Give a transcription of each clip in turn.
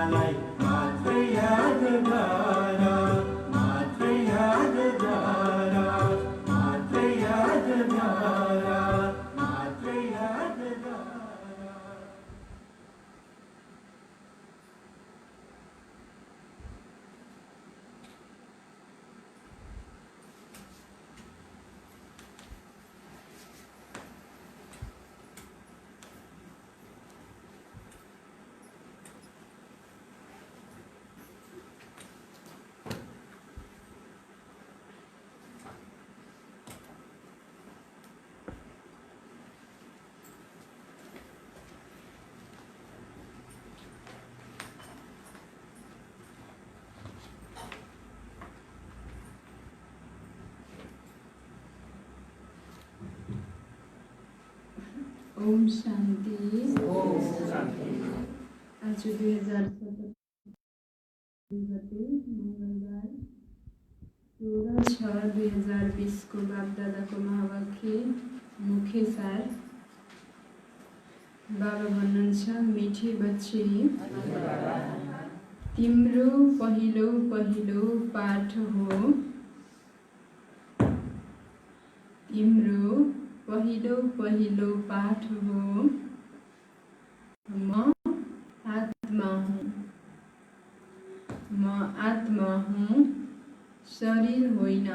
आत्मालाई मात्रै याद गर, मात्रै याद गर, मात्रै याद गर, मात्रै याद गर। ओम शांति। आज 2017 मंगलवार 16/6/2020 को बापदादा को महावाक्य मुख्य सार। बाबा भन्नुहुन्छ, मीठी बच्ची तिम्रो पहिलो पहिलो पाठ हो, तिम्रो पहिलो पहिलो पाठ हो। म आत्मा हूँ, म आत्मा हूँ, शरीर होइन।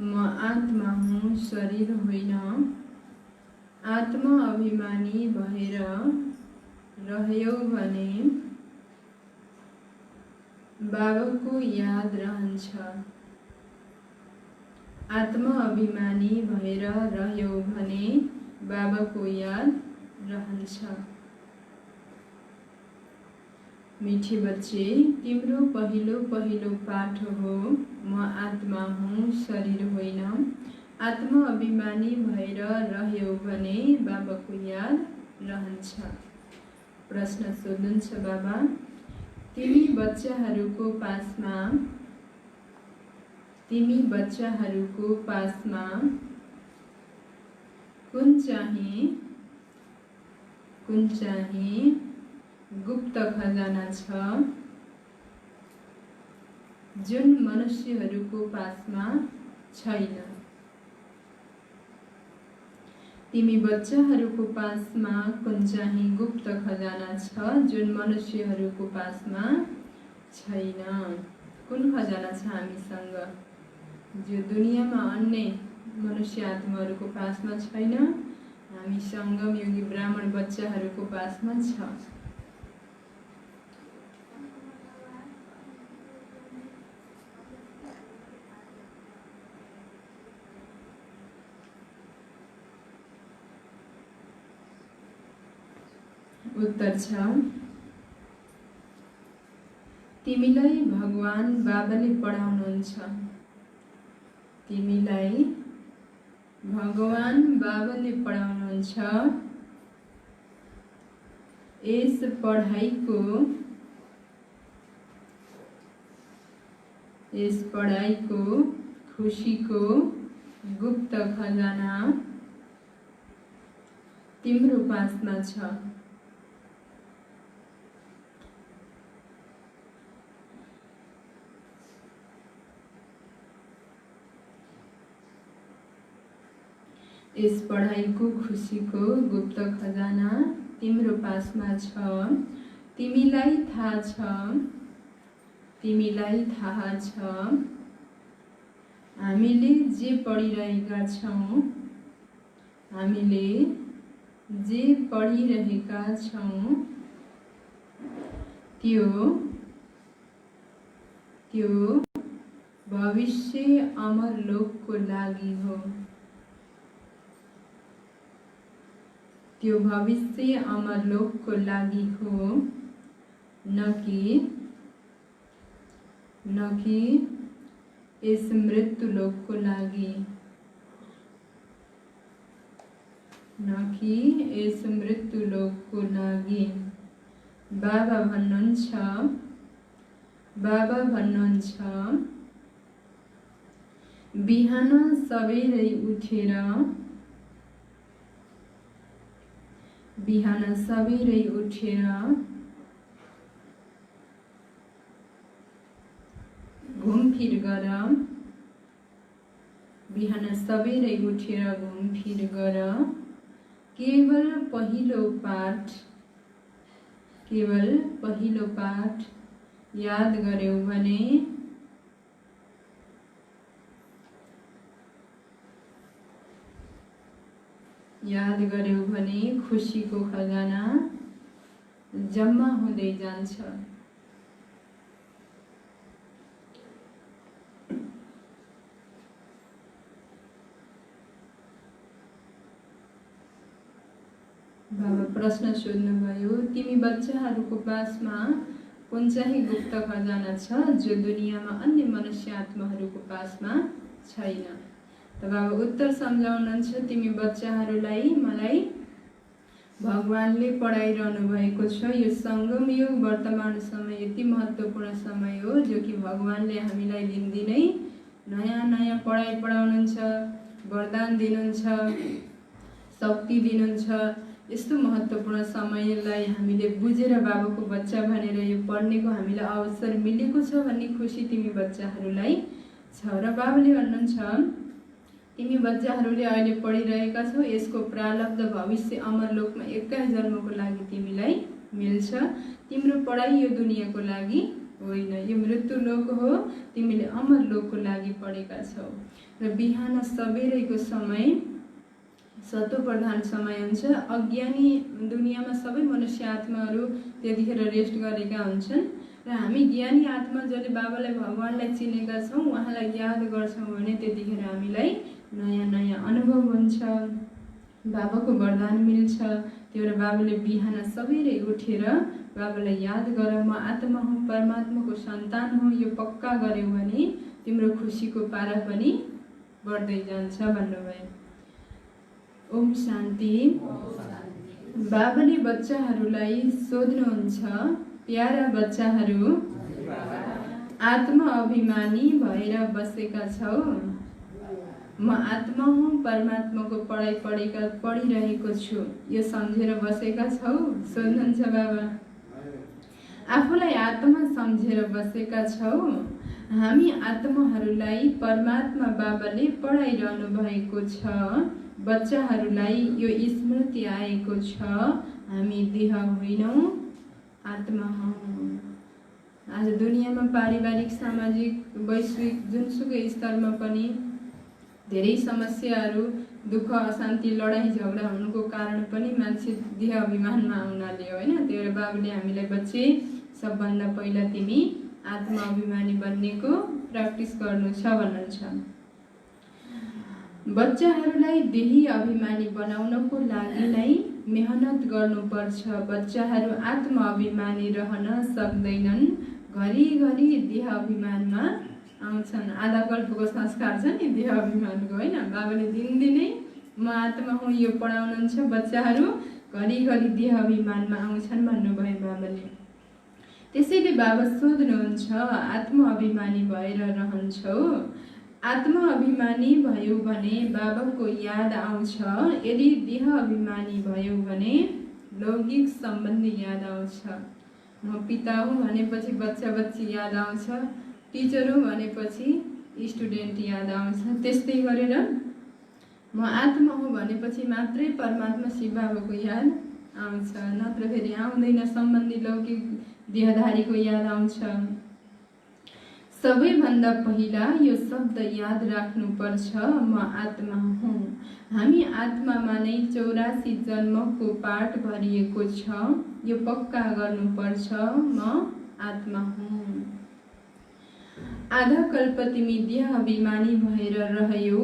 म आत्मा हूँ, शरीर होइन। आत्मा अभिमानी भएर रह्यौ भने बाबाको याद रहन्छ। आत्मा अभिमानी भएर रह्यौ भने बाबाको याद रहन्छ। मीठी बच्चे तिम्रो पहिलो पहिलो पाठ हो, म आत्मा हूँ, शरीर होइन। आत्मा अभिमानी भएर रह्यौ भने बाबाको याद रहन्छ। प्रश्न सोध्नुहुन्छ बाबा, तिमी बच्चाहरूको पासमा कुन चाहिँ गुप्त खजाना छ जुन मनुष्यहरूको पासमा छैन? तिमी बच्चाहरूको पासमा कुन चाहिँ गुप्त खजाना छ जुन मनुष्यहरूको पासमा छैन? कुन खजाना छ हामीसँग जो दुनियाँमा अन्य मनुष्य आत्माहरूको पासमा छैन? हामीसँग योगी ब्राह्मण बच्चाहरूको पासमा छ। उत्तर छ, तिमीलाई भगवान बाबाले पढाउनुहुन्छ। तिमीलाई भगवान बाबाले पढाउनुहुन्छ। यस पढाइको खुसीको गुप्त खजाना तिम्रो पासमा छ। यस पढाइको खुसीको गुप्त खजाना तिम्रो पासमा छ। तिमीलाई थाहा छ हामीले जे पढिरहेका छौँ त्यो भविष्य अमर लोकको लागि हो। त्यो भविष्य अमर लोकको लागि हो, न कि यस मृत्यु लोकको लागि। न कि यस मृत्यु लोकको लागि। बाबा भन्नुहुन्छ बिहान सबेरै उठेर घुमफिर गर। बिहान सबेरै उठेर घुमफिर गर। केवल पहिलो पाठ याद गर्यौ भने खुसीको खजाना जम्मा हुँदै जान्छ। बाबा प्रश्न सोध्नुभयो, तिमी बच्चाहरूको पासमा कुन चाहिँ गुप्त खजाना छ जो दुनियाँमा अन्य मनुष्य आत्माहरूको पासमा छैन? त बाबा उत्तर सम्झाउनुहुन्छ, तिमी बच्चाहरूलाई मलाई भगवानले पढाइरहनु भएको छ। यो सङ्गम युग वर्तमान समय यति महत्त्वपूर्ण समय हो जो कि भगवानले हामीलाई दिनदिनै नयाँ नयाँ पढाइ पढाउनुहुन्छ, वरदान दिनुहुन्छ, शक्ति दिनुहुन्छ। यस्तो महत्त्वपूर्ण समयलाई हामीले बुझेर बाबाको बच्चा भनेर यो पढ्नेको हामीलाई अवसर मिलेको छ भन्ने खुसी तिमी बच्चाहरूलाई छ। र बाबाले भन्नुहुन्छ, तिमी बच्चाहरूले अहिले पढिरहेका छौ, यसको प्रारब्ध भविष्य अमरलोकमा 21 जन्मको लागि तिमीलाई मिल्छ। तिम्रो पढाइ यो दुनियाँको लागि होइन, यो मृत्युलोक हो। तिमीले अमरलोकको लागि पढेका छौ। र बिहान सबेरैको समय सत्वप्रधान समय हुन्छ। अज्ञानी दुनियाँमा सबै मनुष्य आत्माहरू त्यतिखेर रेस्ट गरेका हुन्छन्। र हामी ज्ञानी आत्मा जसले बाबालाई भगवानलाई चिनेका छौँ, उहाँलाई याद गर्छौँ भने त्यतिखेर हामीलाई नयाँ नयाँ अनुभव हुन्छ, बाबाको वरदान मिल्छ। त्यो भएर बाबाले बिहान सबेरै उठेर बाबालाई याद गर, म आत्मा हुँ, परमात्माको सन्तान हुँ, यो पक्का गर्यौ भने तिम्रो खुसीको पारा पनि बढ्दै जान्छ भन्नुभयो। ओम शान्ति। बाबाले बच्चाहरूलाई सोध्नुहुन्छ, प्यारा बच्चाहरू, आत्मा अभिमानी भएर बसेका छौ? म आत्मा हुँ, परमात्माको पढाइ पढिरहेको छु, यो सम्झेर बसेका छौ? सोध्नुहुन्छ बाबा। आफूलाई आत्मा सम्झेर बसेका छौ? हामी आत्माहरूलाई परमात्मा बाबाले पढाइरहनु भएको छ। बच्चाहरूलाई यो स्मृति आएको छ, हामी देह होइनौँ, आत्मा हौँ। आज दुनियाँमा पारिवारिक, सामाजिक, वैश्विक जुनसुकै स्तरमा पनि धेरै समस्याहरू, दुःख, अशान्ति, लडाइँ झगडा हुनुको कारण पनि मान्छे देह अभिमानमा आउनाले हो होइन। त्यही भएर बाबाले हामीलाई बच्चे सबभन्दा पहिला तिमी आत्मा अभिमानी बन्नेको प्र्याक्टिस गर्नु छ भन्नुहुन्छ। बच्चाहरूलाई देही अभिमानी बनाउनको लागि नै मेहनत गर्नुपर्छ। बच्चाहरू आत्मा अभिमानी रहन सक्दैनन्, घरिघरि देह अभिमानमा आउँछन्। आधा कल्पको संस्कार छ नि देह अभिमानको होइन। बाबाले दिनदिनै म आत्मा हुँ यो पढाउनुहुन्छ, बच्चाहरू घरिघरि देह अभिमानमा आउँछन् भन्नुभयो बाबाले। त्यसैले बाबा सोध्नुहुन्छ, आत्मा अभिमानी भएर रहन्छौ? आत्मा अभिमानी भयो भने बाबाको याद आउँछ। यदि देह अभिमानी भयो भने लौकिक सम्बन्धी याद आउँछ। म पिता हुँ भनेपछि बच्चा बच्ची याद आउँछ, टिचर हुँ भनेपछि स्टुडेन्ट याद आउँछ। त्यस्तै गरेर म आत्मा हुँ भनेपछि मात्रै परमात्मा शिव बाबाको याद आउँछ, नत्र फेरि आउँदैन। सम्बन्धी लौकिक देहधारीको याद आउँछ। सबैभन्दा पहिला यो शब्द याद राख्नुपर्छ, म आत्मा हुँ। हामी आत्मामा नै 84 जन्मको पाठ भरिएको छ, यो पक्का गर्नुपर्छ, म आत्मा हुँ। आधा कल्प तिमी देह अभिमानी भएर रह्यौ।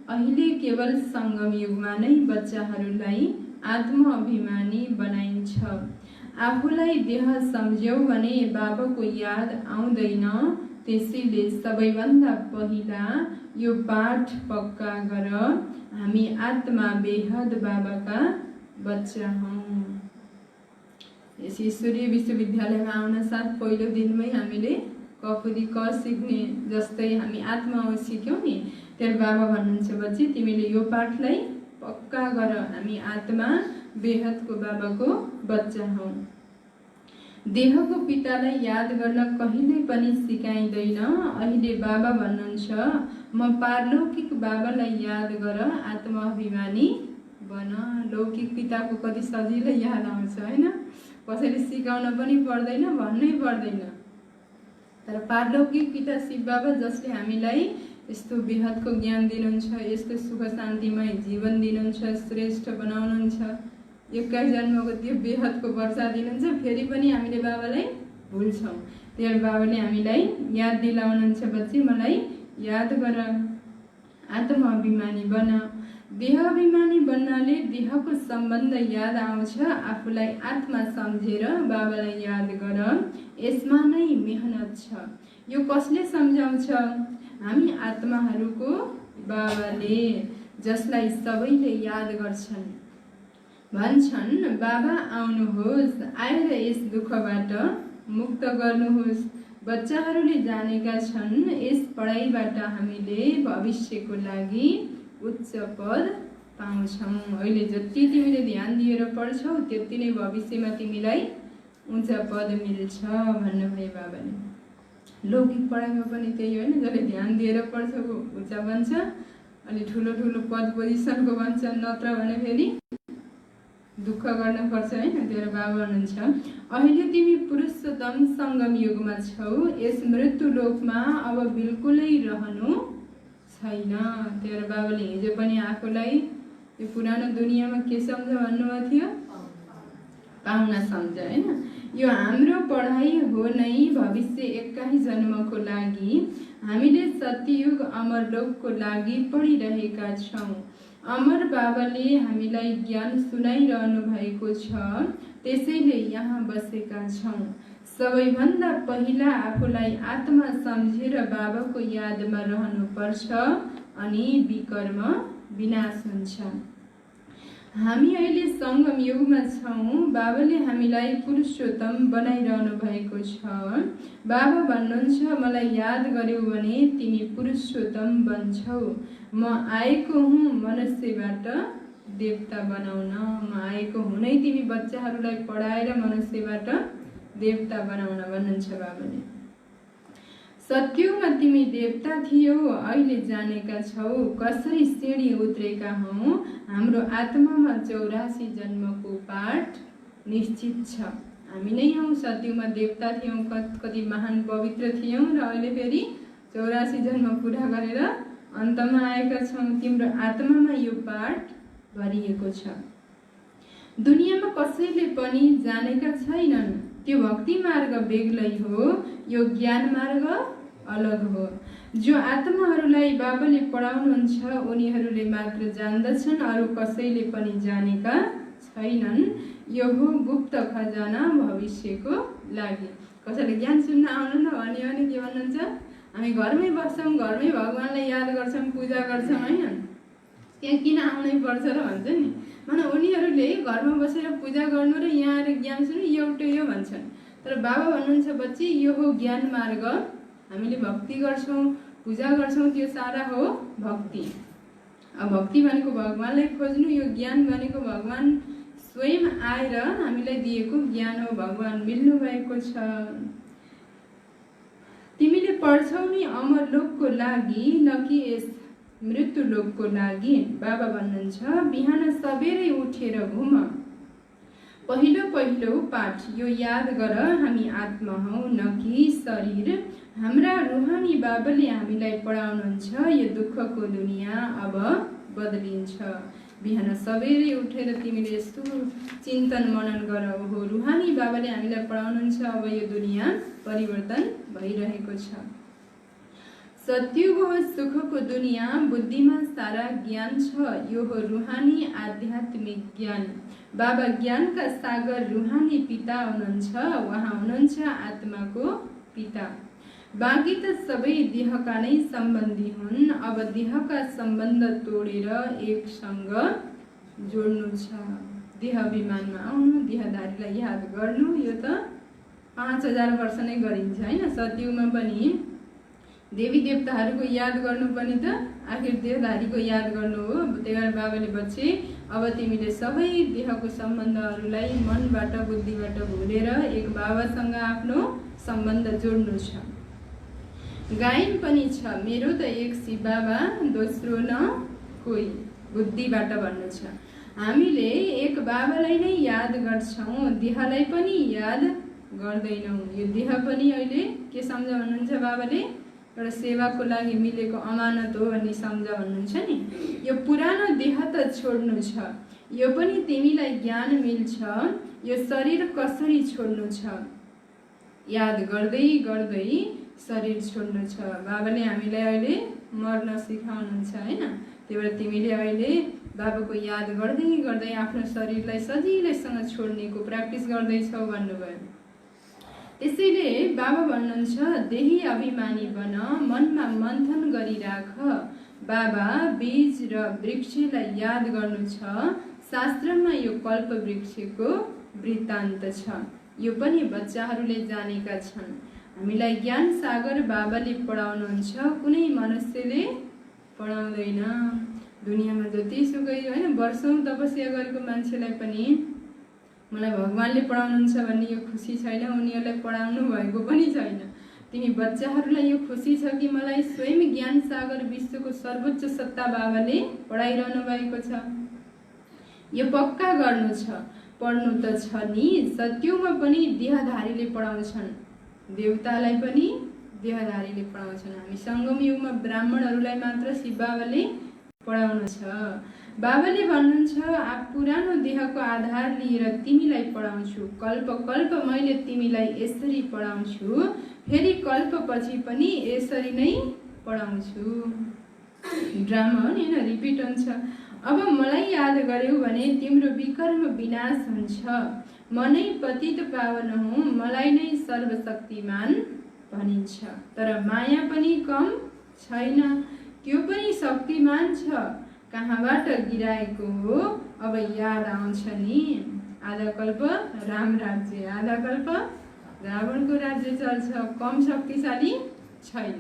अहिले केवल सङ्गम युगमा नै बच्चाहरूलाई आत्मा अभिमानी बनाइन्छ। आफूलाई देह सम्झ्यौ भने बाबाको याद आउँदैन। त्यसैले सबैभन्दा पहिला यो पाठ पक्का गर, हामी आत्मा बेहद बाबाका बच्चा हौँ। यस ईश्वरीय विश्वविद्यालयमा आउन साथ पहिलो दिनमै हामीले कपुदी क सिक्ने जस्तै हामी आत्मा हौँ सिक्यौँ नि। त्यहाँ बाबा भन्नुहुन्छ, बच्ची तिमीले यो पाठलाई पक्का गर, हामी आत्मा बेहदको बाबाको बच्चा हौ। देहको पितालाई याद गर्न कहिल्यै पनि सिकाइँदैन। अहिले बाबा भन्नुहुन्छ, म पारलौकिक बाबालाई याद गर, आत्माभिमानी बन। लौकिक पिताको कति सजिलै याद आउँछ होइन, कसैले सिकाउन पनि पर्दैन, भन्नै पर्दैन। तर पारलौकिक पिता शिव बाबा जसले हामीलाई यस्तो बेहदको ज्ञान दिनुहुन्छ, यस्तो सुख शान्तिमय जीवन दिनुहुन्छ, श्रेष्ठ बनाउनुहुन्छ, 21 जन्मको त्यो बेहदको वर्षा दिनुहुन्छ, फेरि पनि हामीले बाबालाई भुल्छौँ। त्यही बाबाले हामीलाई याद दिलाउनुहुन्छ, बच्ची मलाई याद गर, आत्माभिमानी बन। देह अभिमानी बन्नाले देहको सम्बन्ध याद आउँछ। आफूलाई आत्मा सम्झेर बाबालाई याद गर, यसमा नै मेहनत छ। यो कसले सम्झाउँछ? हामी आत्माहरूको बाबाले, जसलाई सबैले याद गर्छन्। भन्छन्, बाबा आउनुहोस्, आएर यस दुःखबाट मुक्त गर्नुहोस्। बच्चाहरूले जानेका छन्, यस पढाइबाट हामीले भविष्यको लागि उच्च पद पाउँछौँ। अहिले जति तिमीले ध्यान दिएर पढ्छौ त्यति नै भविष्यमा तिमीलाई उच्च पद मिल्छ भन्नुभयो बाबाले। लौकिक पढाइमा पनि त्यही होइन, जसले ध्यान दिएर पढ्छ उच्च बन्छ, अनि ठुलो ठुलो पद पोजिसनको बन्छ, नत्र भने फेरि दुःख गर्नुपर्छ होइन। त्यही बाबा हुनुहुन्छ, अहिले तिमी पुरुषोत्तम सङ्गम युगमा छौ, यस मृत्यु लोकमा अब बिल्कुलै रहनु छैन। त्यही बाबाले हिजो पनि आफूलाई यो पुरानो दुनियाँमा के सम्झ भन्नुभएको थियो? पाहुना सम्झ होइन। यो हाम्रो पढाइ हो नै, भविष्य 21 जन्मको लागि हामीले सत्ययुग अमरलोकको लागि पढिरहेका छौँ। अमर बाबाले हामीलाई ज्ञान सुनाइरहनु भएको छ, त्यसैले यहाँ बसेका छौँ। सबैभन्दा पहिला आफूलाई आत्मा सम्झेर बाबाको यादमा रहनुपर्छ, अनि विकर्म विनाश हुन्छ। हामी अहिले सङ्गम युगमा छौँ। बाबाले हामीलाई पुरुषोत्तम बनाइरहनु भएको छ। बाबा भन्नुहुन्छ, मलाई याद गर्यौ भने तिमी पुरुषोत्तम बन्छौ। म आएको हुँ मनुष्यबाट देवता बनाउन। म आएको हुँ नै तिमी बच्चाहरूलाई पढाएर मनुष्यबाट देवता बनाउन भन्नुहुन्छ बाबाले। सत्ययुगमा तिमी देवता थियौ, अहिले जानेका छौ कसरी सिँढी उत्रेका हौ। हाम्रो आत्मामा 84 जन्मको पाठ निश्चित छ। हामी नै हौ सत्ययुगमा देवता थियौँ, कति महान पवित्र थियौँ, र अहिले फेरि 84 जन्म पुरा गरेर अन्तमा आएका छौँ। तिम्रो आत्मामा यो पाठ भरिएको छ। दुनियाँमा कसैले पनि जानेका छैनन्। त्यो भक्ति मार्ग बेग्लै हो, यो ज्ञान मार्ग अलग हो। जो आत्माहरूलाई बाबाले पढाउनुहुन्छ उनीहरूले मात्र जान्दछन्, अरू कसैले पनि जानेका छैनन्। यो हो गुप्त खजाना भविष्यको लागि। कसैले ज्ञान सुन्न आउनु न भन्यो भने के भन्नुहुन्छ? हामी घरमै बस्छौँ, घरमै भगवान्लाई याद गर्छौँ, पूजा गर्छौँ होइन, त्यहाँ किन आउनै पर्छ र भन्छ नि। माने उनीहरूले घरमा बसेर पूजा गर्नु र यहाँ आएर ज्ञान सुन्नु एउटै हो भन्छन्। तर बाबा भन्नुहुन्छ, बच्ची यो हो ज्ञान मार्ग। हामीले भक्ति गर्छौँ, पूजा गर्छौँ, त्यो सारा हो भक्ति। अब भक्ति भनेको भगवान्लाई खोज्नु, यो ज्ञान भनेको भगवान् स्वयं आएर हामीलाई दिएको ज्ञान हो, भगवान् मिल्नु भएको छ। तिमीले पढ्छौ नि अमरलोकको लागि, न कि यस मृत्यु लोकको लागि। बाबा भन्नुहुन्छ, बिहान सबेरै उठेर घुम। पहिलो पहिलो पाठ यो याद गर, हामी आत्मा हौ न कि शरीर। हाम्रा रुहानी बाबाले हामीलाई पढाउनुहुन्छ, यो दुःखको दुनियाँ अब बदलिन्छ। बिहान सबेरै उठेर तिमीले यस्तो चिन्तन मनन गर, ओहो रुहानी बाबाले हामीलाई पढाउनुहुन्छ, अब यो दुनियाँ परिवर्तन भइरहेको छ। सत्ययुग हो सुखको दुनियाँ, बुद्धिमा सारा ज्ञान छ। यो हो रुहानी आध्यात्मिक ज्ञान। बाबा ज्ञानका सागर रुहानी पिता हुनुहुन्छ, उहाँ हुनुहुन्छ आत्माको पिता। बाँकी त सबै देहका नै सम्बन्धी हुन्। अब देहका सम्बन्ध तोडेर एकसँग जोड्नु छ। देह अभिमानमा आउनु, देहधारीलाई याद गर्नु, यो त 5000 वर्ष नै गरिन्छ होइन। सत्ययुगमा पनि देवी देवताहरूको याद गर्नु पनि त आखिर देहधारीको याद गर्नु हो। त्यही भएर बाबाले बच्चे अब तिमीले सबै देहको सम्बन्धहरूलाई मनबाट बुद्धिबाट भुलेर एक बाबासँग आफ्नो सम्बन्ध जोड्नु छ। गायन पनि छ मेरो त एक शिव बाबा दोस्रो न कोही बुद्धिबाट भन्नु छ। हामीले एक बाबालाई नै याद गर्छौँ, देहलाई पनि याद गर्दैनौँ। यो देह पनि अहिले के सम्झ भन्नुहुन्छ बाबाले, एउटा सेवाको लागि मिलेको अमानत हो भन्ने सम्झ भन्नुहुन्छ नि। यो पुरानो देह त छोड्नु छ, यो पनि तिमीलाई ज्ञान मिल्छ। यो शरीर कसरी छोड्नु छ, याद गर्दै गर्दै शरीर छोड्नु छ। बाबाले हामीलाई अहिले मर्न सिकाउनुहुन्छ होइन। त्यही भएर तिमीले अहिले बाबाको याद गर्दै गर्दै आफ्नो शरीरलाई सजिलैसँग छोड्नेको प्र्याक्टिस गर्दैछौ भन्नुभयो। त्यसैले बाबा भन्नुहुन्छ देही अभिमानी बन, मनमा मन्थन गरिराख। बाबा बीज र वृक्षलाई याद गर्नु छ। शास्त्रमा यो कल्प वृक्षको वृत्तान्त छ, यो पनि बच्चाहरूले जानेका छन्। हामीलाई ज्ञान सागर बाबाले पढाउनुहुन्छ, कुनै मनुष्यले पढाउँदैन। दुनियाँमा जतिसुकै होइन वर्षौँ तपस्या गरेको मान्छेलाई पनि मलाई भगवानले पढाउनुहुन्छ भन्ने यो खुसी छैन, उनीहरूलाई पढाउनु भएको पनि छैन। तिमी बच्चाहरूलाई यो खुसी छ कि मलाई स्वयं ज्ञान सागर विश्वको सर्वोच्च सत्ता बाबाले पढाइरहनु भएको छ। यो पक्का गर्नु छ। पढ्नु त छ नि, सत्यमा पनि देहधारीले पढाउँछन्, देवतालाई पनि देहधारीले पढाउँछन्। हामी सङ्गम युगमा ब्राह्मणहरूलाई मात्र शिव बाबाले पढाउनु छ। बाबाले भन्नुहुन्छ पुरानो देहको आधार लिएर तिमीलाई पढाउँछु। कल्प कल्प मैले तिमीलाई यसरी पढाउँछु, फेरि कल्पपछि पनि यसरी नै पढाउँछु। ड्रामा हो नि होइन, रिपिट हुन्छ। अब मलाई याद गर्यौ भने तिम्रो विकर्म विनाश हुन्छ। म नै पतित पावन हुँ, मलाई नै सर्वशक्तिमान भनिन्छ। तर माया पनि कम छैन, त्यो पनि शक्तिमान छ। कहाँबाट गिराएको हो अब याद आउँछ नि। आधा कल्प राम राज्य, आधा कल्प रावणको राज्य चल्छ, कम शक्तिशाली छैन।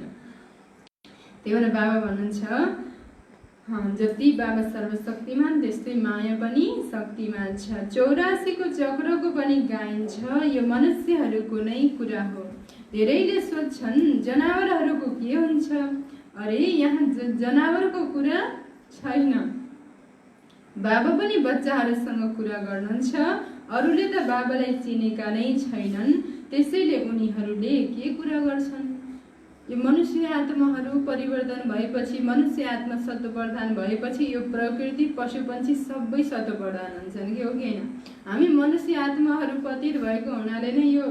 त्यही भएर बाबा भन्नुहुन्छ जति बाबा सर्वशक्तिमान त्यस्तै माया पनि शक्तिमान छ। 84 को चक्रको पनि गाइन्छ, यो मनुष्यहरूको नै कुरा हो। धेरैले सोध्छन् जनावरहरूको के हुन्छ, अरे यहाँ जनावरको कुरा छैन। बाबा पनि बच्चाहरूसँग कुरा गर्नुहुन्छ। अरूले त बाबालाई चिनेका नै छैनन्, त्यसैले उनीहरूले के कुरा गर्छन्। यो मनुष्य आत्माहरू परिवर्तन भएपछि, मनुष्य आत्मा सत्वप्रधान भएपछि यो प्रकृति पशुपन्छी सबै सत्वप्रधान हुन्छन् कि हो कि होइन। हामी मनुष्य आत्माहरू पतित भएको हुनाले नै यो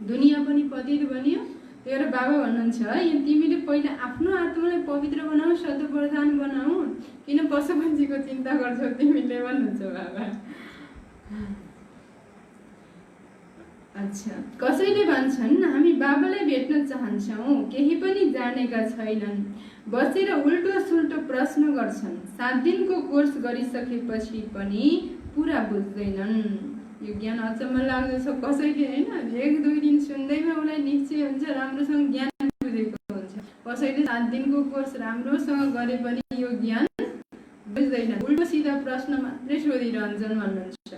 दुनियाँ पनि पतित बन्यो। त्यही भएर बाबा भन्नुहुन्छ यो तिमीले पहिला आफ्नो आत्मालाई पवित्र बनाऊ, सत्वप्रधान बनाऊ, किन पशुपन्छीको चिन्ता गर्छौ तिमीले भन्नुहुन्छ बाबा। अच्छा, कसैले भन्छन् हामी बाबालाई भेट्न चाहन्छौँ, केही पनि जानेका छैनन्, बसेर उल्टो सुल्टो प्रश्न गर्छन्। 7 दिनको कोर्स गरिसकेपछि पनि पुरा बुझ्दैनन्। यो ज्ञान अचम्म लाग्दछ। कसैले होइन 1-2 दिन सुन्दैमा उसलाई निश्चय हुन्छ, राम्रोसँग ज्ञान बुझेको हुन्छ। कसैले 7 दिनको कोर्स राम्रोसँग गरे पनि यो ज्ञान बुझ्दैन, उल्टो सिधा प्रश्न मात्रै सोधिरहन्छन् भन्नुहुन्छ।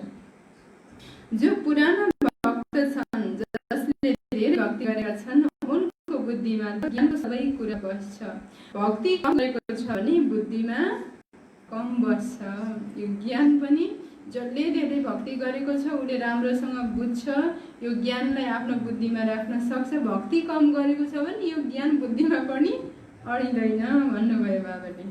जो पुरानो भक्त छन्, जसले धेरै भक्ति गरेका छन्, उनको बुद्धिमा ज्ञानको सबै कुरा बस्छ। भक्ति कम गरेको छ भने बुद्धिमा कम बस्छ। यो ज्ञान पनि जसले धेरै भक्ति गरेको छ उसले राम्रोसँग बुझ्छ, यो ज्ञानलाई आफ्नो बुद्धिमा राख्न सक्छ। भक्ति कम गरेको छ भने यो ज्ञान बुद्धिमा पनि अडिँदैन भन्नुभयो बाबाले।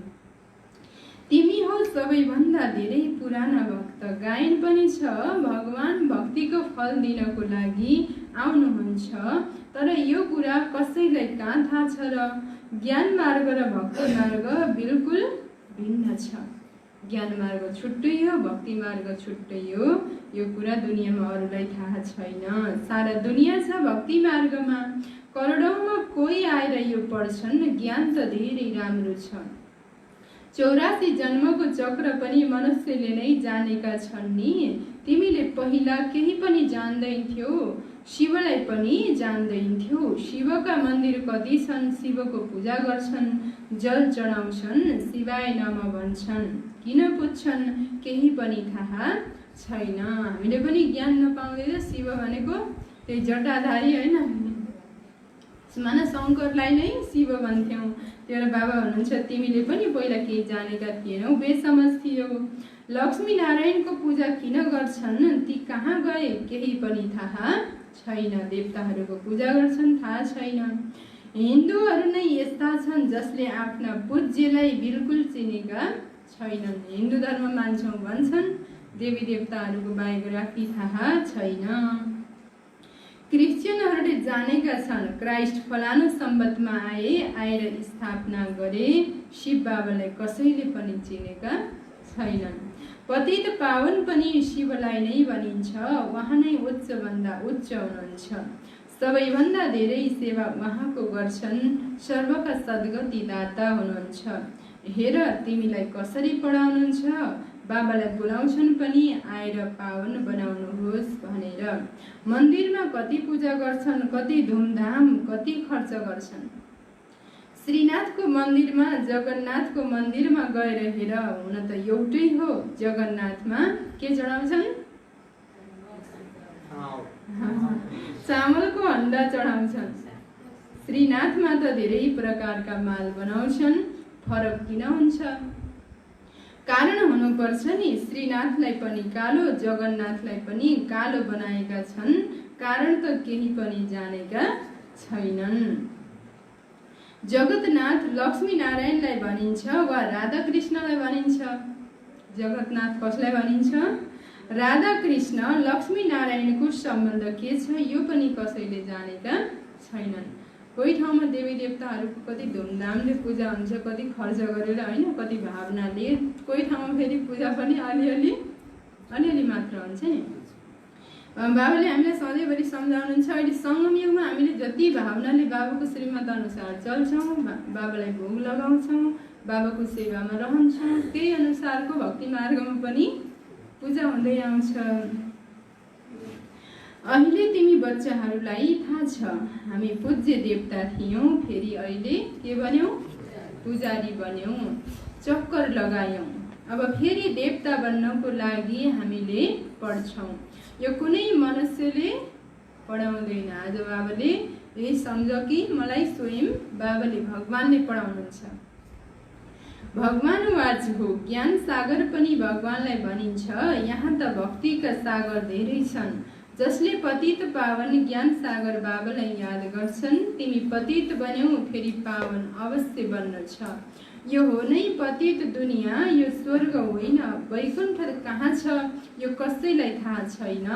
तिमी हो सबैभन्दा धेरै पुराना भक्त। गायन पनि छ, भगवान भक्तिको फल दिनको लागि आउनुहुन्छ, तर यो कुरा कसैलाई कहाँ थाहा छ र। ज्ञान मार्ग र भक्ति मार्ग बिल्कुल भिन्न छ। ज्ञान मार्ग छुट्टै हो, भक्ति मार्ग छुट्टै हो। यो कुरा दुनियाँमा अरूलाई थाहा छैन। सारा दुनियाँ छ भक्ति मार्गमा। करोडौँमा कोही आएर यो पढ्छन्, ज्ञान त धेरै राम्रो छ। 84 जन्मको चक्र पनि मनुष्यले नै जानेका छन् नि। तिमीले पहिला केही पनि जान्दैनथ्यौ, शिवलाई पनि जान्दैनथ्यौ। शिवका मन्दिर कति छन्, शिवको पूजा गर्छन्, जल चढाउँछन्, शिवाय नमः भन्छन्। किन पुज्छन् केही पनि थाहा छैन। हामीले पनि ज्ञान नपाउँदै शिव भनेको त्यही जटाधारी होइन, माना शङ्करलाई नै शिव भन्थ्यौँ। त्यही भएर बाबा भन्नुहुन्छ तिमीले पनि पहिला केही जानेका थिएनौ, बेसमझ थियौ। लक्ष्मी नारायणको पूजा किन गर्छन्, ती कहाँ गए केही पनि थाहा छैन। देवताहरूको पूजा गर्छन्, थाहा छैन। हिन्दूहरू नै यस्ता छन् जसले आफ्ना पूज्यलाई बिल्कुल चिनेका छैनन्। हिन्दू धर्म मान्छौँ भन्छन्, देवी देवताहरूको बायोग्राफी थाहा छैन। क्रिस्चियनहरूले जानेका छन् क्राइस्ट फलानु सम्बन्धमा आएर स्थापना गरे। शिव बाबालाई कसैले पनि चिनेका छैनन्। पतित पावन पनि शिवलाई नै भनिन्छ। उहाँ नै उच्चभन्दा उच्च हुनुहुन्छ। सबैभन्दा धेरै सेवा उहाँको गर्छन्। सर्वका सद्गति दाता हुनुहुन्छ। हेर तिमीलाई कसरी पढाउनुहुन्छ, बाबालाई बोलाउँछन् पनि आएर पावन बनाउनुहोस् भनेर। मन्दिरमा कति पूजा गर्छन्, कति धुमधाम, कति खर्च गर्छन्। श्रीनाथको मन्दिरमा, जगन्नाथको मन्दिरमा गएर हेर, हुन त एउटै हो। जगन्नाथमा के चढाउँछन्, चामलको हन्डा चढाउँछन्। श्रीनाथमा त धेरै प्रकारका माल बनाउँछन्। फरक किन हुन्छ? कारण हुनुपर्छ नि। श्रीनाथलाई पनि कालो, जगन्नाथलाई पनि कालो बनाएका छन्। कारण त केही पनि जानेका छैनन्। जगतनाथ लक्ष्मी नारायणलाई भनिन्छ वा राधा कृष्णलाई भनिन्छ? जगतनाथ कसलाई भनिन्छ? राधा कृष्ण लक्ष्मी नारायणको सम्बन्ध के छ यो पनि कसैले जानेका छैनन्। कोही ठाउँमा देवी देवताहरूको कति धुमधामले पूजा हुन्छ, कति खर्च गरेर होइन, कति भावनाले। कोही ठाउँमा फेरि पूजा पनि अलिअलि मात्र हुन्छ नि। बाबाले हामीलाई सधैँभरि सम्झाउनुहुन्छ, अहिले सङ्गम युगमा हामीले जति भावनाले बाबाको श्रीमत अनुसार चल्छौँ, बाबालाई भोग लगाउँछौँ, बाबाको सेवामा रहन्छौँ, त्यही अनुसारको भक्ति मार्गमा पनि पूजा हुँदै आउँछ। अहिले तिमी बच्चाहरूलाई थाहा छ हामी पूज्य देवता थियौँ, फेरि अहिले के बन्यौँ, पुजारी बन्यौँ, चक्कर लगायौँ। अब फेरि देवता बन्नको लागि हामीले पढ्छौँ। यो कुनै मनुष्यले पढाउँदैन। आज बाबाले यही सम्झ कि मलाई स्वयं बाबाले भगवानले पढाउनुहुन्छ। भगवान वाच हो, ज्ञान सागर पनि भगवानलाई भनिन्छ। यहाँ त भक्तिका सागर धेरै छन्। जसले पतित पावन ज्ञान सागर बाबालाई याद गर्छन्, तिमी पतित बन्यौ फेरि पावन अवश्य बन्न छ। यो हो नै पतित दुनियाँ, यो स्वर्ग होइन। वैकुण्ठ कहाँ छ यो कसैलाई थाहा छैन।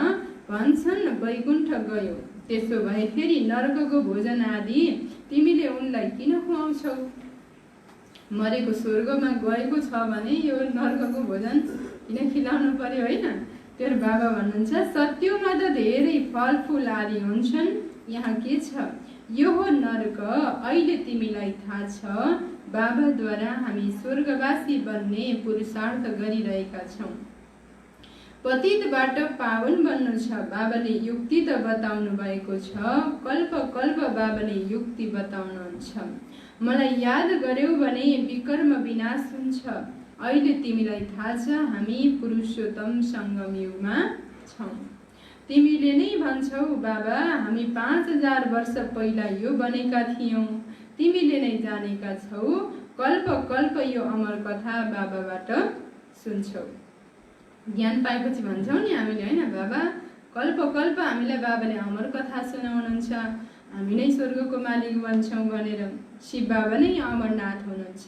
भन्छन् वैकुण्ठ गयो, त्यसो भए फेरि नरकको भोजन आदि तिमीले उनलाई किन खुवाउँछौ? मरेको स्वर्गमा गएको छ भने यो नरकको भोजन किन खिलाउनु पर्यो होइन? तेरो बाबा भन्नुहुन्छ सत्यमा त धेरै फलफुल आदि हुन्छन्। यहाँ के छ? यो हो नरक। अहिले तिमीलाई थाहा छ बाबाद्वारा हामी स्वर्गवासी बन्ने पुरुषार्थ गरिरहेका छौँ। पतितबाट पावन बन्नु छ। बाबाले युक्ति त बताउनु भएको छ। कल्प कल्प बाबाले युक्ति बताउनुहुन्छ। मलाई याद गर्यौ भने विकर्म विनाश हुन्छ। अहिले तिमीलाई थाहा छ हामी पुरुषोत्तम सङ्गम युगमा छौँ। तिमीले नै भन्छौ बाबा हामी 5000 वर्ष पहिला यो बनेका थियौँ। तिमीले नै जानेका छौ। कल्प कल्प यो अमर कथा बाबाबाट सुन्छौ। ज्ञान पाएपछि भन्छौ नि हामीले होइन, बाबा कल्प कल्प हामीलाई बाबाले अमर कथा सुनाउनुहुन्छ, हामी नै स्वर्गको मालिक बन्छौँ भनेर। शिव बाबा नै अमरनाथ हुनुहुन्छ।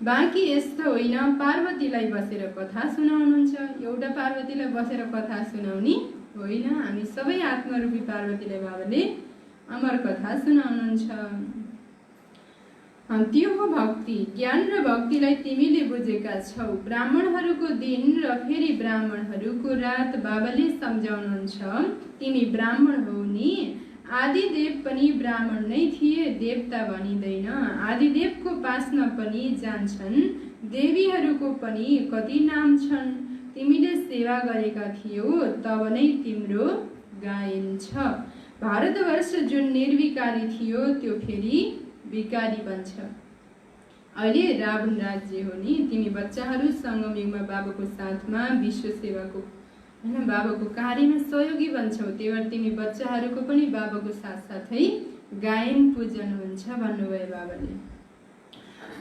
बाँकी यस्तो होइन पार्वतीलाई बसेर कथा सुनाउनुहुन्छ। एउटा पार्वतीलाई बसेर कथा सुनाउने होइन, हामी सबै आत्मरूपी पार्वतीलाई बाबाले अमर कथा सुनाउनुहुन्छ। त्यो हो भक्ति। ज्ञान र भक्तिलाई तिमीले बुझेका छौ। ब्राह्मणहरूको दिन र फेरि ब्राह्मणहरूको रात बाबाले सम्झाउनुहुन्छ। तिमी ब्राह्मण हौ नि, आदिदेव पनि ब्राह्मण नै थिए, देवता भनिँदैन। आदिदेवको पासमा पनि जान्छन्, देवीहरूको पनि कति नाम छन्। तिमीले सेवा गरेका थियौ, तब नै तिम्रो गायन छ। भारतवर्ष जुन निर्विकारी थियो, त्यो फेरि विकारी बन्छ। अहिले रावण राज्य हो नि, तिमी बच्चाहरू सङ्गम युगमा बाबाको साथमा विश्व सेवाको होइन बाबाको कार्यमा सहयोगी बन्छौ। त्यही भएर तिमी बच्चाहरूको पनि बाबाको साथसाथै गायन पूजन हुन्छ भन्नुभयो बाबाले।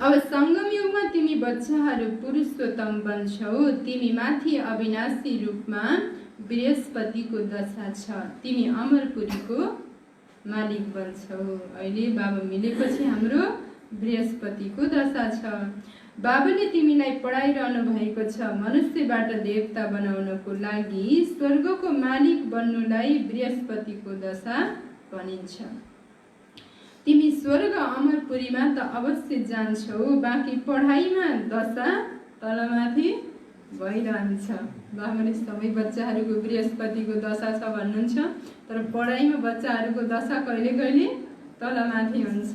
अब सङ्गम युगमा तिमी बच्चाहरू पुरुषोत्तम बन्छौ। तिमी माथि अविनाशी रूपमा बृहस्पतिको दशा छ। तिमी अमरपुरीको मालिक बन्छौ। अहिले बाबा मिलेपछि हाम्रो बृहस्पतिको दशा छ। बाबाले तिमीलाई पढाइरहनु भएको छ। मनुष्यबाट देवता बनाउनको लागि स्वर्गको मालिक बन्नुलाई बृहस्पतिको दशा भनिन्छ। तिमी स्वर्ग अमरपुरीमा त अवश्य जान्छौ, बाँकी पढाइमा दशा तलमाथि भइरहन्छ। बाबाले सबै बच्चाहरूको बृहस्पतिको दशा छ भन्नुहुन्छ, तर पढाइमा बच्चाहरूको दशा कहिले कहिले तलमाथि हुन्छ।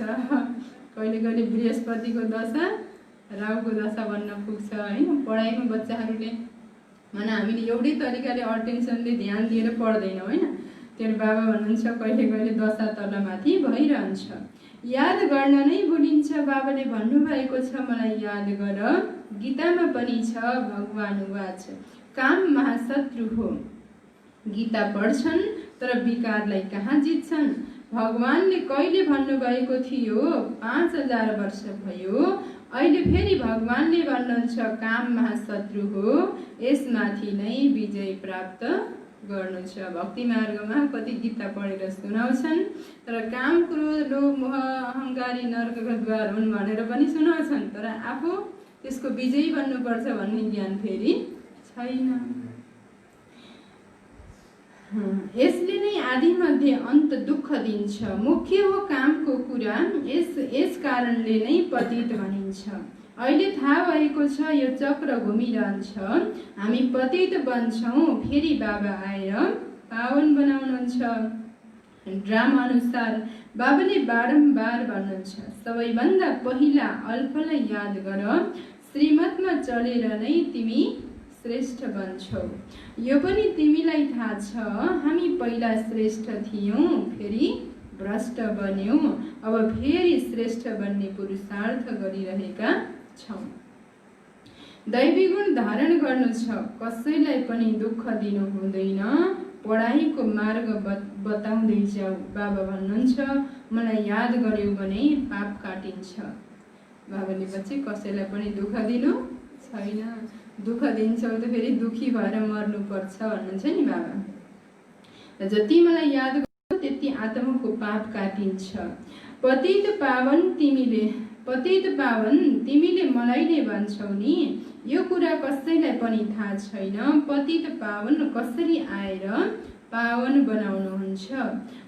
कहिले कहिले बृहस्पतिको दशा राहुको दशा भन्न पुग्छ होइन। पढाइमा बच्चाहरूले भने हामीले एउटै तरिकाले अटेन्सनले ध्यान दिएर पढ्दैनौँ होइन। त्यो बाबा भन्नुहुन्छ कहिले कहिले दशा तलमाथि भइरहन्छ। याद गर्न नै भुलिन्छ। बाबाले भन्नुभएको छ, मलाई याद गर। गीतामा पनि छ, भगवान वाच, काम महाशत्रु हो। गीता पढ्छन् तर विकारलाई कहाँ जित्छन्। भगवानले कहिले भन्नुभएको थियो, 5000 वर्ष भयो। अहिले फेरि भगवानले भन्नुहुन्छ काम महाशत्रु हो, यसमाथि नै विजय प्राप्त गर्नु छ। भक्ति मार्गमा कति गीता पढेर सुनाउँछन्, तर काम, क्रोध, लोभ, मोह, अहङ्कारी नरकका द्वार हुन् भनेर पनि सुनाउँछन्, तर आफू त्यसको विजयी बन्नुपर्छ भन्ने ज्ञान फेरि छैन। यसले नै आदि मध्ये अन्त दुःख दिन्छ। मुख्य हो कामको कुरा, यस कारणले नै पतित भनिन्छ। अहिले थाहा भएको छ यो चक्र घुमिरहन्छ। हामी पतित बन्छौँ, फेरि बाबा आएर पावन बनाउनुहुन्छ। ड्रामा अनुसार बाबाले बारम्बार भन्नुहुन्छ, सबैभन्दा पहिला अल्पलाई याद गर। श्रीमतमा चलेर नै तिमी श्रेष्ठ बन्छौ। यो पनि तिमीलाई थाहा छ, हामी पहिला श्रेष्ठ थियौँ, फेरि भ्रष्ट बन्यौँ, अब फेरि श्रेष्ठ बन्ने पुरुषार्थ गरिरहेका छौँ। दैवी गुण धारण गर्नु छ, कसैलाई पनि दुःख दिनु हुँदैन। पढाइको मार्ग बताउँदै जाऊ। बाबा भन्नुहुन्छ, मलाई याद गर्यौ भने पाप काटिन्छ। बाबाले बच्चे कसैलाई पनि दुःख दिनु छैन। दुःख दिन्छौ त फेरि दुखी भएर मर्नुपर्छ भन्नुहुन्छ नि बाबा। जति मलाई याद गर्छौ त्यति आत्माको पाप काटिन्छ। पतित पावन तिमीले मलाई नै भन्छौ नि, यो कुरा कसैलाई पनि थाहा छैन। पतित पावन कसरी आएर पावन बनाउनुहुन्छ।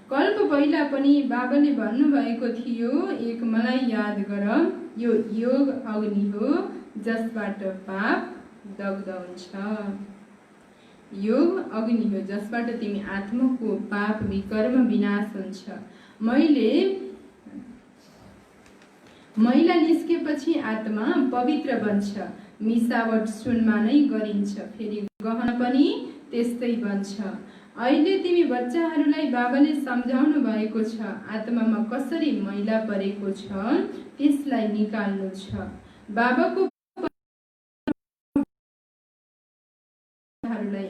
कल्प पहिला पनि बाबाले भन्नुभएको थियो, एक मलाई याद गर। यो योग अग्नि हो, जसबाट पाप दग्ध हुन्छ। योग अग्नि हो, जसबाट तिमी आत्माको पाप विकर्म विनाश हुन्छ। मैला निस्केपछि आत्मा पवित्र बन्छ। मिसावट सुनमा नै गरिन्छ, फेरि गहना पनि त्यस्तै बन्छ। अहिले तिमी बच्चाहरूलाई बाबाले सम्झाउनु भएको छ, आत्मामा कसरी मैला परेको छ त्यसलाई निकाल्नु छ। बाबाको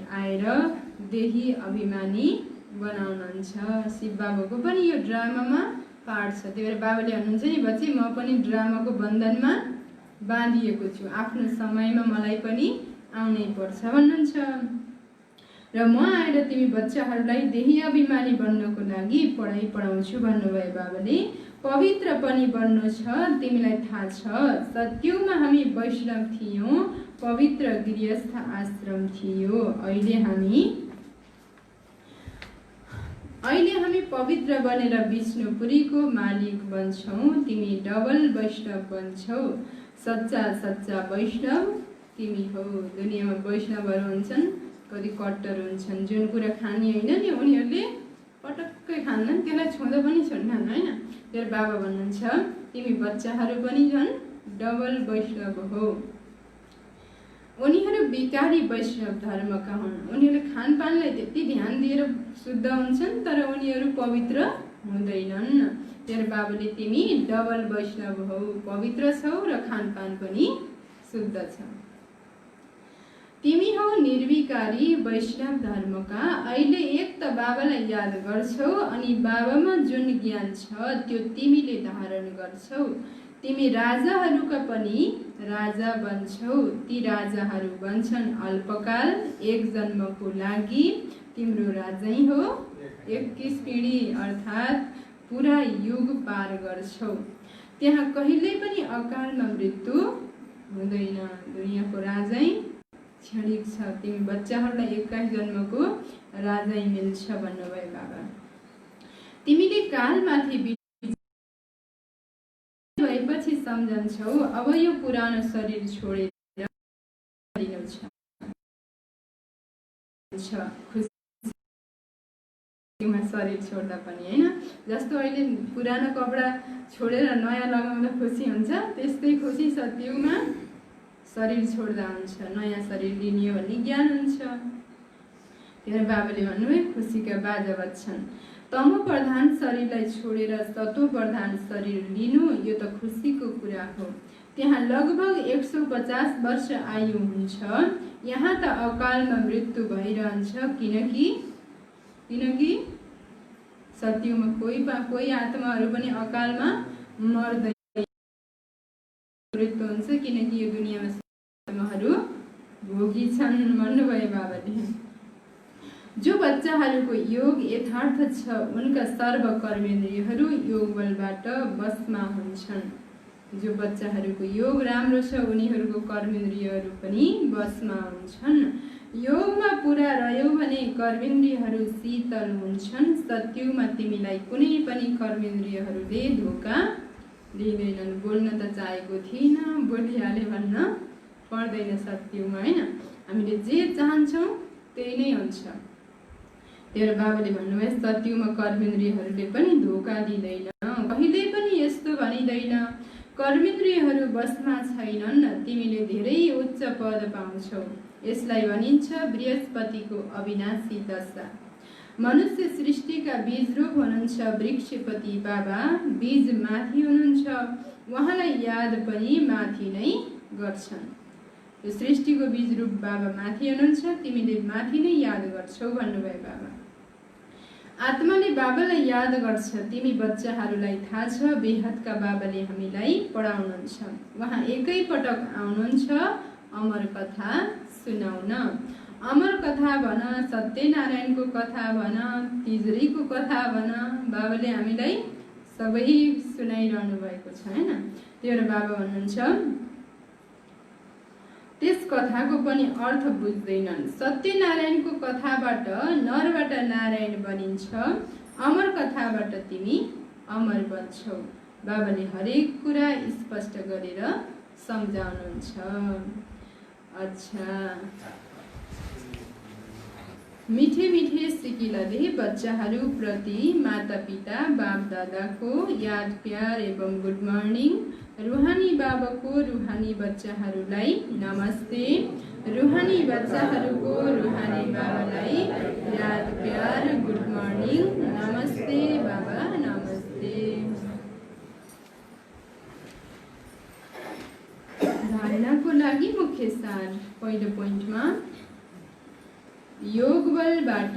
आएर देही अभिमानी बनाउनुहुन्छ। शिव बाबाको पनि यो ड्रामामा पार्ट छ। त्यही भएर बाबाले भन्नुहुन्छ नि, बच्चे म पनि ड्रामाको बन्धनमा बाँधिएको छु, आफ्नो समयमा मलाई पनि आउनै पर्छ भन्नुहुन्छ। र म आएर तिमी बच्चाहरूलाई देही अभिमानी बन्नको लागि पढाइ पढाउँछु भन्नुभयो बाबाले। पवित्र पनि बन्नु छ, तिमीलाई थाहा छ। सत्युगमा हामी वैष्णव थियौँ, पवित्र गृहस्थ आश्रम थियो। अहिले हामी पवित्र बनेर विष्णुपुरीको मालिक बन्छौँ। तिमी डबल वैष्णव बन्छौ। सच्चा वैष्णव तिमी हो। दुनियाँमा वैष्णवहरू हुन्छन्, कति कट्टर हुन्छन्, जुन कुरा खाने होइन नि उनीहरूले पटक्कै खान्दैन, त्यसलाई छुँदा पनि छोड्दैन होइन। तेरो बाबा भन्नुहुन्छ तिमी बच्चाहरू पनि झन् डबल वैष्णव हो। उनीहरू विकारी वैष्णव धर्मका हुन्। उनीहरूले खानपानलाई त्यति ध्यान दिएर शुद्ध हुन्छन् तर उनीहरू पवित्र हुँदैनन्। तेरो बाबाले तिमी डबल वैष्णव हौ, पवित्र छौ र खानपान पनि शुद्ध छ। तिमी हौ निर्विकारी वैष्णव धर्मका। अहिले एक त बाबालाई याद गर्छौ अनि बाबामा जुन ज्ञान छ त्यो तिमीले धारण गर्छौ। तिमी राजाहरूका पनि राजा बन्छौ। ती राजाहरू बन्छन् अल्पकाल, एक जन्मको लागि। तिम्रो राजै हो 21 पिँढी अर्थात् पुरा युग पार गर्छौ। त्यहाँ कहिल्यै पनि अकालमा मृत्यु हुँदैन। दुनियाँको राजै क्षणिक छ। तिमी बच्चाहरूलाई 21 जन्मको राजै मिल्छ भन्नुभयो बाबा। तिमीले कालमाथि भएपछि सम्झन्छौ अब यो पुरानो शरीर छोडेर दिनु छ। खुसीमा शरीर छोड्दा पनि होइन, जस्तो अहिले पुरानो कपडा छोडेर नयाँ लगाउँदा खुसी हुन्छ, त्यस्तै खुसी सत्ययुगमा शरीर छोड्दा हुन्छ, नयाँ शरीर लिने भन्ने ज्ञान हुन्छ। तेरो बाबाले भन्नुभयो खुसीका बाजा बज्छन्। तमो प्रधान शरीरलाई छोडेर सत्व प्रधान शरीर लिनु यो त खुसीको कुरा हो। त्यहाँ लगभग 150 वर्ष आयु हुन्छ। यहाँ त अकालमा मृत्यु भइरहन्छ किनकि सत्यमा कोही आत्माहरू पनि अकालमा मर्दैन, मृत्यु हुन्छ किनकि यो दुनियाँमा आत्माहरू भोगी छन् भन्नुभयो बाबाले। जो बच्चाहरूको योग यथार्थ छ उनका सर्व कर्मेन्द्रियहरू योग बलबाट बसमा हुन्छन्। जो बच्चाहरूको योग राम्रो छ उनीहरूको कर्मेन्द्रियहरू पनि बसमा हुन्छन्। योगमा पुरा रह्यौ भने कर्मेन्द्रियहरू शीतल हुन्छन्। सत्ययुगमा तिमीलाई कुनै पनि कर्मेन्द्रियहरूले धोका दिँदैनन्। बोल्न त चाहेको थिइनँ, बोलिहाले भन्न पर्दैन सत्ययुगमा होइन। हामीले जे चाहन्छौँ त्यही नै हुन्छ। तेरो बाबाले भन्नुभयो सत्ययुगमा कर्मेन्द्रियहरूले पनि धोका दिँदैन, कहिल्यै पनि यस्तो भनिँदैन कर्मेन्द्रियहरू बसमा छैनन्, तिमीले धेरै उच्च पद पाउँछौ। यसलाई भनिन्छ बृहस्पतिको अविनाशी दशा। मनुष्य सृष्टिका बीज रूप हुनुहुन्छ वृक्षपति बाबा। बीज माथि हुनुहुन्छ, उहाँलाई याद पनि माथि नै गर्छन्। यो सृष्टिको बीज रूप बाबा माथि हुनुहुन्छ, तिमीले माथि नै याद गर्छौ भन्नुभयो बाबा। आत्माले बाबालाई याद गर्छ। तिमी बच्चाहरूलाई थाहा छ बेहदका बाबाले हामीलाई पढाउनुहुन्छ। उहाँ एकै पटक आउनुहुन्छ अमर कथा सुनाउन। अमर कथा भन, सत्यनारायणको कथा भन, तिजरीको कथा भन, बाबाले हामीलाई सबै सुनाइरहनु भएको छ होइन। तेरो बाबा भन्नुहुन्छ त्यस कथाको पनि अर्थ बुझ्दैनन्। सत्यनारायणको कथाबाट नरबाट नारायण बनिन्छ, अमर कथाबाट तिमी अमर बन्छौ। बाबाले हरेक कुरा स्पष्ट गरेर सम्झाउनुहुन्छ। अच्छा, मिठे मिठे सिकिलाले बच्चाहरूप्रति माता पिता बाप दादाको याद प्यार एवं गुड मर्निङ। रुहानी बाबाको रुहानी बच्चाहरूलाई नमस्ते। रुहानी बच्चाहरूको रुहानी बाबालाई याद प्यार गुड मर्निङ। नमस्ते बाबा, नमस्ते। धारणाको लागि मुख्य सार। पहिलो पोइन्टमा योग बलबाट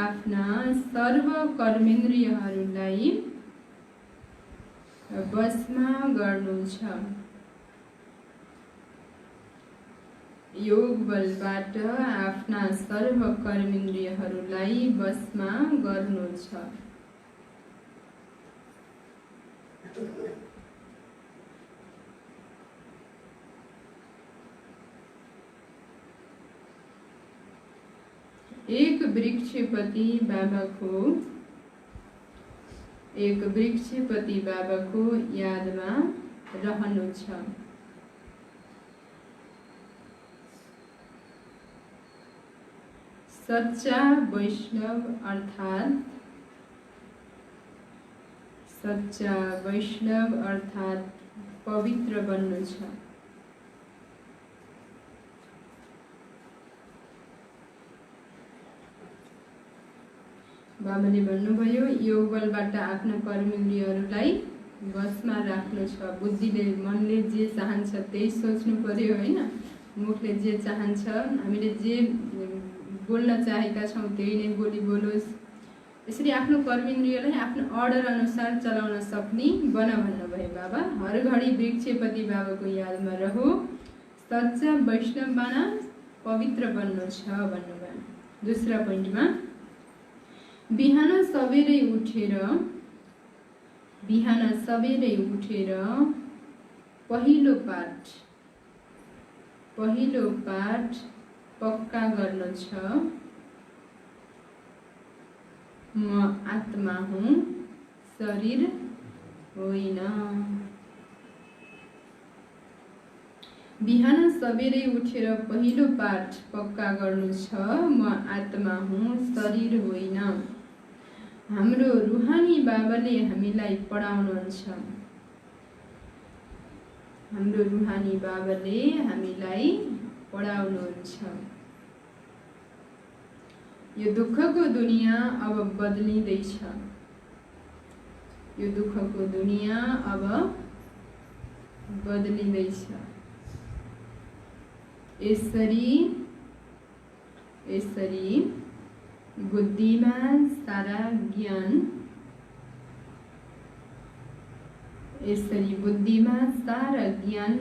आफ्ना सर्व कर्मेन्द्रियहरूलाई बसमा गर्नु छ। योग बलबाट आफ्ना सर्व कर्मेन्द्रियहरूलाई बसमा गर्नु छ। एक वृक्षपति बाबाको यादमा रहनु छ। सच्चा वैष्णव अर्थात पवित्र बन्नु छ। बाबाले भन्नुभयो योग बलबाट आफ्ना कर्मेन्द्रियहरूलाई बसमा राख्नु छ। बुद्धिले मनले जे चाहन्छ त्यही सोच्नु पर्यो हैन। मुखले जे चाहन्छ हामीले जे बोल्न चाहेका छौँ त्यही नै बोलोस्। यसरी आफ्नो कर्मेन्द्रियलाई आफ्नो अर्डर अनुसार चलाउन सक्ने बन भन्नुभयो बाबा। हर घडी वृक्षपति बाबाको यादमा रहो, सच्चा वैष्णव बना, पवित्र बन्नु छ भन्नुभयो। दोस्रो पोइन्टमा बिहान सबेरै उठेर पहिलो पाठ पक्का गर्नु छ। म आत्मा हुँ, शरीर होइन। बिहान सबेरै उठेर पहिलो पाठ पक्का गर्नु छ। म आत्मा हुँ, शरीर होइन। हाम्रो रुहानी बाबाले हामीलाई पढाउनुहुन्छ। यो दुःखको दुनिया अब बदलिँदैछ। यसरी बुद्धिमा सारा ज्ञान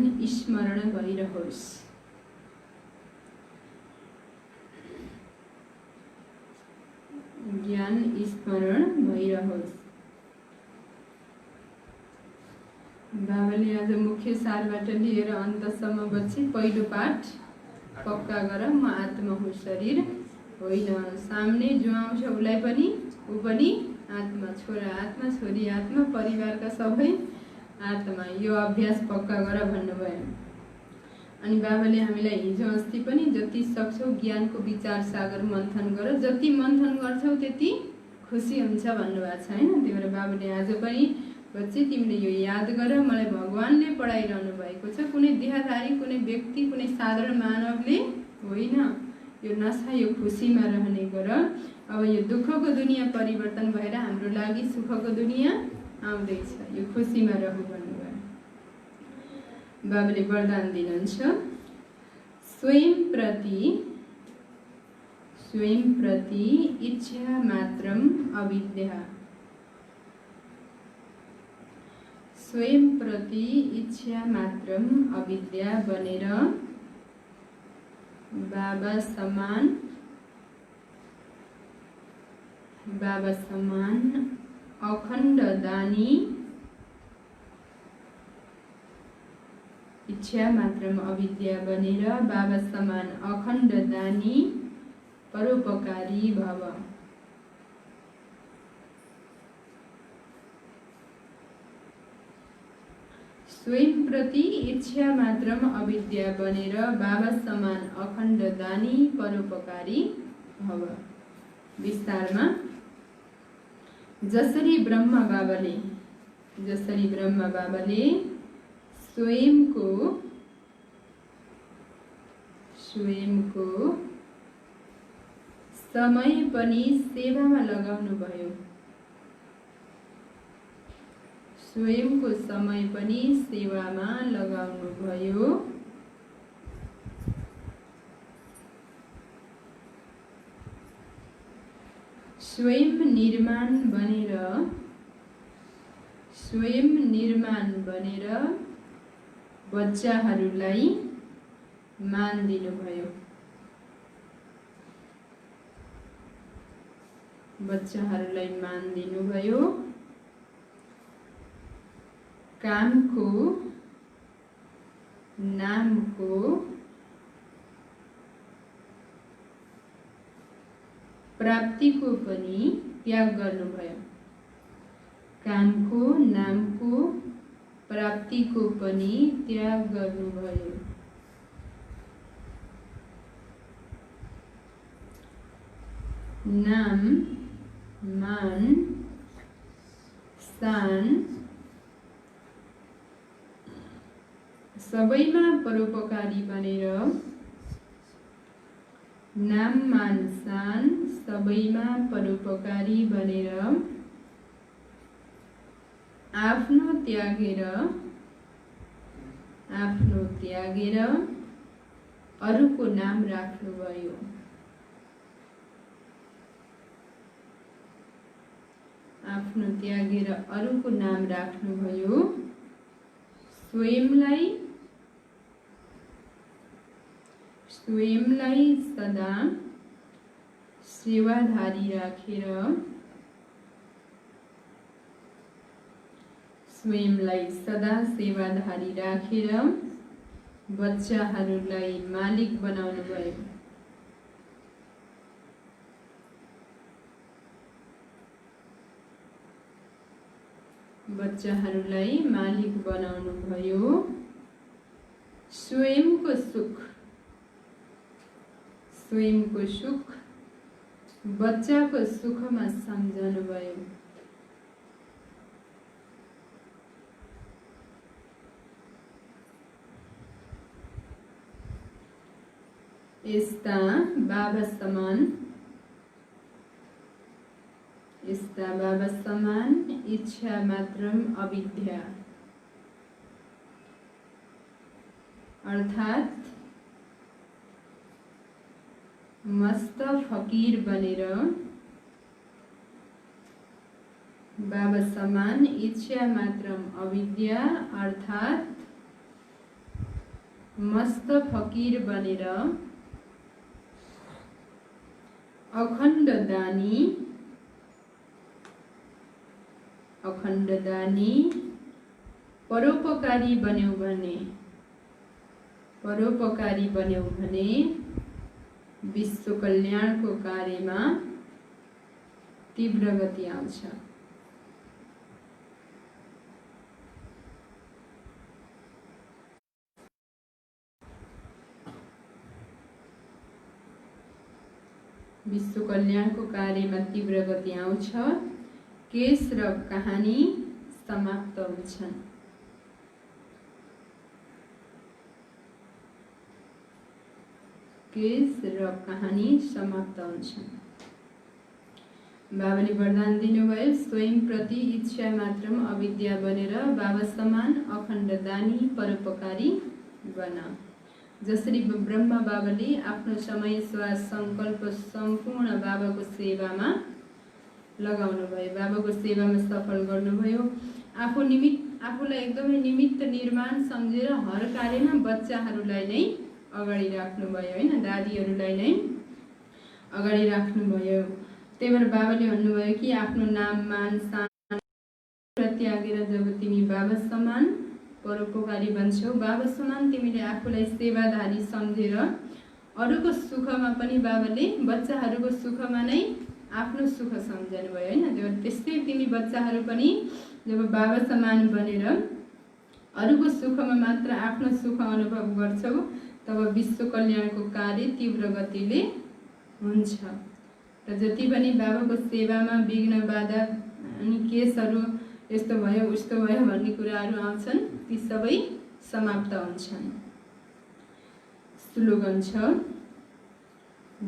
स्मरण भइरहोस्। बाबाले आज मुख्य सारबाट लिएर अन्तसम्म बच्चे पहिलो पाठ पक्का गर, म आत्मा हुँ, शरीर होइन। सामने जो आउँछ उसलाई पनि ऊ पनि आत्मा, छोरा आत्मा, छोरी आत्मा, परिवारका सबै आत्मा। यो अभ्यास पक्का गर भन्नुभयो। अनि बाबाले हामीलाई हिजो अस्ति पनि जति सक्छौ ज्ञानको विचार सागर मन्थन गर, जति मन्थन गर्छौ त्यति खुसी हुन्छ भन्नुभएको छ हैन। त्यही भएर बाबाले आज पनि बच्चे तिमीले यो याद गर, मलाई भगवानले पढाइरहनु भएको छ, कुनै देहधारी, कुनै व्यक्ति, कुनै साधारण मानवले होइन। यो नशा, यो खुसीमा रहने गर। अब यो दुःखको दुनिया परिवर्तन भएर हाम्रो लागि सुखको दुनिया आउँदैछ, यो खुसीमा रहु भन्नुभयो। बाबाले वरदान दिनुहुन्छ, स्वयं प्रति इच्छा मात्रम अविद्या। स्वयं प्रति इच्छा मात्रम अविद्या बनेर बाबा समान अखण्ड दानी, इच्छा मात्रम अविद्या बनेर बाबा समान अखण्ड दानी, परोपकारी भव। स्वयं प्रति इच्छा मात्रम अविद्या बनेर बाबा समान अखण्ड दानी, परोपकारी भव। विस्तारमा जसरी ब्रह्मा बाबाले स्वयंको समय पनि सेवामा लगाउनु भयो। स्वयंको समय पनि सेवामा लगाउनु भयो। स्वयं निर्माण बनेर बच्चाहरूलाई मान दिनुभयो। कामको, नामको, प्राप्तिको पनि त्याग गर्नुभयो। कामको, नामको, प्राप्तिको पनि त्याग गर्नुभयो। नाम मान शान सबैमा परोपकारी बनेर नाम मान शान सबैमा परोपकारी बनेर आफ्नो त्यागेर अरूको नाम राख्नुभयो। आफ्नो त्यागेर अरूको नाम राख्नुभयो। स्वयंलाई सदा सेवाधारी राखेर बच्चाहरूलाई मालिक बनाउनुभयो। स्वयंको सुख बच्चाको सुखमा सम्झनुभयो। यस्ता बाबा समान इच्छा मात्रम अविद्या अर्थात मस्त फकीर बनेर बाबा समान इच्छा मात्रम अविद्या अर्थात मस्त फकीर बनेर अखण्ड दानी परोपकारी बन्यौ भने विश्व कल्याणको कार्यमा तीव्र गति आउँछ। विश्व कल्याणको कार्यमा तीव्र गति आउँछ। केस र कहानी समाप्त हुन्छन्। बाबाले वरदान दिनुभयो, स्वयं प्रति इच्छा मात्रम अविद्या बनेर बाबा समान अखण्ड दानी परोपकारी बन। जसरी ब्रह्मा बाबाले आफ्नो समय श्वास संकल्प सम्पूर्ण बाबाको सेवामा लगाउनुभयो, बाबाको सेवामा सफल गर्नुभयो। आफूलाई एकदमै निमित्त निर्माण सम्झेर हर कार्यमा बच्चाहरूलाई नै अगाडि राख्नुभयो हैन, दादीहरूलाई नै अगाडि राख्नुभयो। त्यही भएर बाबाले भन्नुभयो कि आफ्नो नाम मान शान त्यागेर जब तिमी बाबा समान परोपकारी बन्छौ, बाबा समान तिमीले आफूलाई सेवाधारी सम्झेर अरूको सुखमा पनि बाबाले बच्चाहरूको सुखमा नै आफ्नो सुख सम्झनुभयो हैन। त्यस्तै तिमी बच्चाहरू पनि जब बाबा समान बनेर अरूको सुखमा मात्र आफ्नो सुख अनुभव गर्छौ, तब विश्व कल्याणको कार्य तीव्र गतिले हुन्छ। र जति पनि बाबाको सेवामा विघ्न बाधा अनि केसहरू यस्तो भयो उस्तो भयो भन्ने कुराहरू आउँछन्, ती सबै समाप्त हुन्छन्। स्लोगन छ,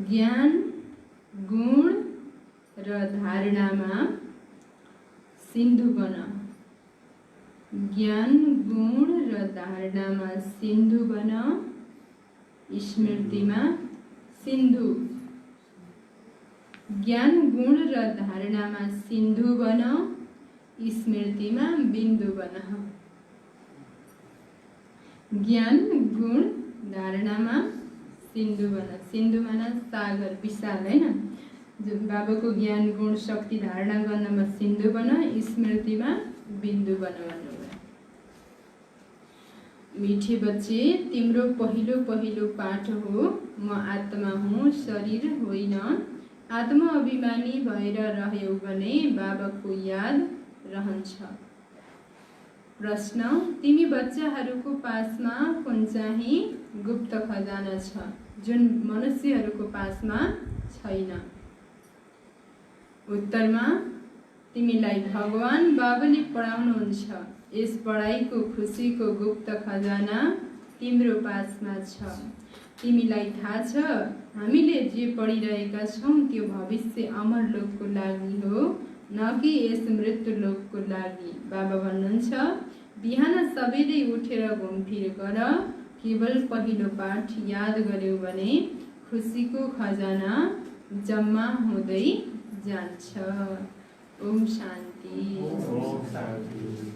ज्ञान गुण र धारणामा सिन्धु बन। ज्ञान गुण र धारणामा सिन्धु बन, स्मृतिमा सिन्धु। ज्ञान गुण र धारणामा सिन्धु बन, स्मृतिमा बिन्दु बन। ज्ञान गुण धारणामा सिन्धु बन। सिन्धु माना सागर विशाल हैन। बाबाको ज्ञान गुण शक्ति धारणा गर्नमा सिन्धु बन, स्मृतिमा बिन्दु बन भन्नुभयो। मीठे बच्चे, तिम्रो पहिलो पाठ हो, म आत्मा हुँ शरीर होइन। आत्मा अभिमानी भएर रह्यौ भने बाबाको याद रहन्छ। प्रश्न, तिमी बच्चाहरूको पासमा कुन चाहिँ गुप्त खजाना छ जुन मनुष्यहरूको पासमा छैन? उत्तरमा तिमीलाई भगवान बाबाले पढाउनुहुन्छ। यस पढाइको खुसीको गुप्त खजाना तिम्रो पासमा छ। तिमीलाई थाहा छ हामीले जे पढिरहेका छौँ त्यो भविष्य अमर लोकको लागि हो, न कि यस मृत्यु लोकको लागि। बाबा भन्नुहुन्छ बिहान सबैले उठेर घुमफिर गर, केवल पहिलो पाठ याद गर्यौ भने खुसीको खजाना जम्मा हुँदै जान्छ। ओम शान्ति। ओम शान्ति।